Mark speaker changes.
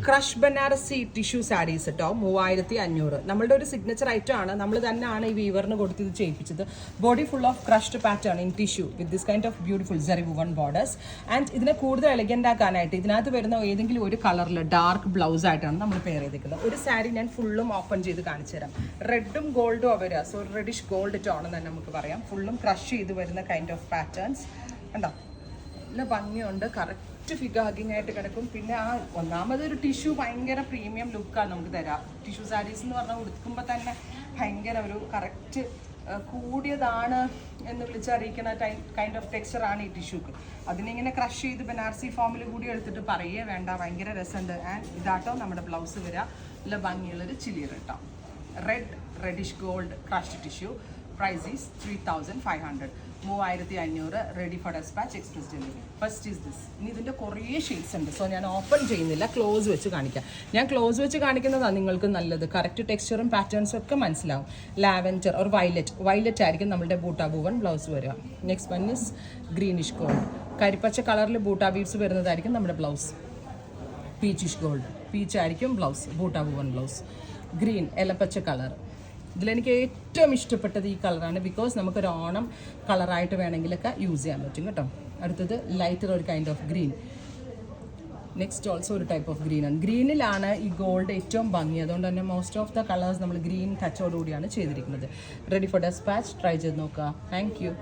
Speaker 1: Crush Banarasi tissue saris കേട്ടോ, 3500. നമ്മളുടെ ഒരു സിഗ്നേച്ചർ ഐറ്റം ആണ്. നമ്മൾ തന്നെയാണ് ഈ വീവറിന് കൊടുത്ത് ഇത് ചെയ്യിപ്പിച്ചത്. Body full of crushed pattern in tissue with this kind of beautiful zari woven borders. And ഇതിനെ കൂടുതൽ എലഗൻ്റ് ആക്കാനായിട്ട് ഇതിനകത്ത് വരുന്ന ഏതെങ്കിലും ഒരു കളറിൽ ഡാർക്ക് ബ്ലൗസ് ആയിട്ടാണ് നമ്മൾ പെയർ ചെയ്തിരിക്കുന്നത്. ഒരു സാരി ഞാൻ ഫുള്ളും ഓപ്പൺ ചെയ്ത് കാണിച്ചു തരാം. റെഡും ഗോൾഡും വരിക, സോ റെഡിഷ് ഗോൾഡ് ടോൺ എന്ന് തന്നെ നമുക്ക് പറയാം. ഫുള്ളും ക്രഷ് ചെയ്ത് വരുന്ന കൈൻഡ് ഓഫ് പാറ്റേൺസ് കണ്ടോ, നല്ല ഭംഗിയുണ്ട്. കറക്റ്റ് ഫിഗർ ഹഗിങ് ആയിട്ട് കിടക്കും. പിന്നെ ആ ഒന്നാമതൊരു ടിഷ്യൂ ഭയങ്കര പ്രീമിയം ലുക്കാണ് നമുക്ക് തരാം. ടിഷ്യൂ സാരീസ് എന്ന് പറഞ്ഞാൽ ഉടുക്കുമ്പോൾ തന്നെ ഭയങ്കര ഒരു കറക്റ്റ് കൂടിയതാണ് എന്ന് വിളിച്ചറിയിക്കുന്ന കൈൻഡ് ഓഫ് ടെക്സ്ചറാണ് ഈ ടിഷ്യൂക്ക്. അതിനിങ്ങനെ ക്രഷ് ചെയ്ത് ബനാറസി ഫോമിൽ കൂടി എടുത്തിട്ട് പറയേ വേണ്ട, ഭയങ്കര രസമുണ്ട്. ആൻഡ് ഇതാട്ടോ നമ്മുടെ ബ്ലൗസ് വരിക. നല്ല ഭംഗിയുള്ളൊരു ചില്ലിയർ കേട്ടോ, reddish gold crushed tissue. Price is 3500. 3500, ready for despatch, express delivery. First is this. ഇനി ഇതിൻ്റെ കുറേ ഷെയ്ഡ്സ് ഉണ്ട്, സോ ഞാൻ ഓപ്പൺ ചെയ്യുന്നില്ല, ക്ലോസ് വെച്ച് കാണിക്കാം. ഞാൻ ക്ലോസ് വെച്ച് കാണിക്കുന്നതാണ് നിങ്ങൾക്ക് നല്ലത്. കറക്റ്റ് ടെക്സ്ചറും പാറ്റേൺസും ഒക്കെ മനസ്സിലാവും. ലാവൻഡർ ഓർ വയലറ്റ് ആയിരിക്കും നമ്മുടെ ബൂട്ടാ ബൂവൺ ബ്ലൗസ് വരിക. Next one is greenish gold. കരിപ്പച്ച കളറിൽ ബൂട്ടാ വീവ്സ് വരുന്നതായിരിക്കും നമ്മുടെ ബ്ലൗസ്. പീച്ചിഷ് ഗോൾഡ്, പീച്ച് ആയിരിക്കും blouse, butta woven blouse. Green, എലപ്പച്ച കളർ. ഇതിലെനിക്ക് ഏറ്റവും ഇഷ്ടപ്പെട്ടത് ഈ കളറാണ്, ബിക്കോസ് നമുക്കൊരു ഓണം കളറായിട്ട് വേണമെങ്കിലൊക്കെ യൂസ് ചെയ്യാൻ പറ്റും കേട്ടോ. അടുത്തത് ലൈറ്റർ ഒരു kind of green. Next also ഒരു ടൈപ്പ് ഓഫ് ഗ്രീൻ ആണ്. ഗ്രീനിലാണ് ഈ ഗോൾഡ് ഏറ്റവും ഭംഗി, അതുകൊണ്ട് തന്നെ മോസ്റ്റ് ഓഫ് ദ കളേഴ്സ് നമ്മൾ ഗ്രീൻ ടച്ചോടുകൂടിയാണ് ചെയ്തിരിക്കുന്നത്. റെഡി ഫോർ ഡെസ്പാച്ച്, ട്രൈ ചെയ്ത് നോക്കുക. Thank you.